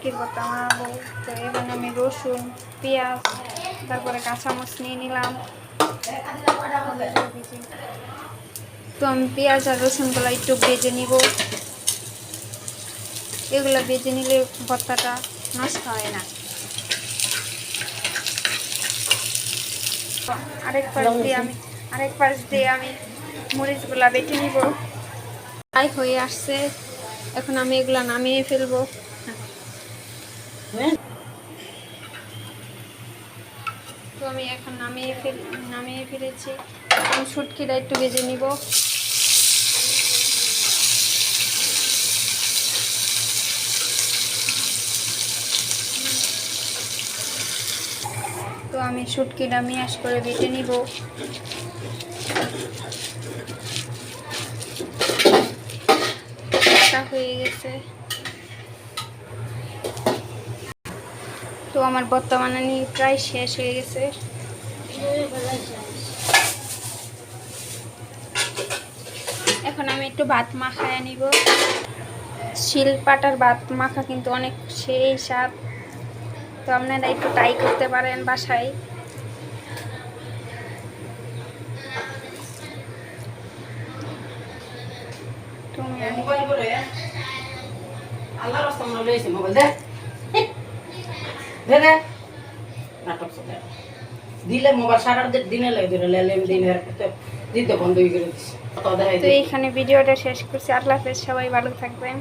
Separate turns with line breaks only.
শুটকির ভর্তা বানাবো। তো এখানে আমি রসুন, পেঁয়াজ, তারপরে কাঁচামরিচ নিয়ে নিলাম। তো আমি পেঁয়াজ আর রসুনগুলো একটু ভেজে নিব। এগুলো ভেজে নিলে ভর্তাটা নষ্ট হয় না। আরেক পাশ দিয়ে আমি মরিচগুলা বেটে নিব। ফ্রাই হয়ে আসছে, এখন আমি এগুলা নামিয়ে ফেলবো। তো আমি এখন নামিয়ে ফেলেছি। আমি শুটকিটা একটু ভেজে নিব। তো আমি শুটকিটা মিয়াস করে বেটে নিব। হয়ে গেছে। তো আমার ভর্তা বানানি প্রায় শেষ হয়ে গেছে। এখন আমি একটু ভাত মাখায় নিব। শিলপাটার ভাত মাখা কিন্তু অনেক সেই স্বাদ। তো আপনারা একটু ট্রাই করতে পারেন বাসায়।
দিলে মোবাইল সারা দিনে দিতে বন্ধ হয়ে গেছে।
তো এইখানে ভিডিওটা শেষ করছি। আল্লাহ হাফেজ, সবাই ভালো থাকবেন।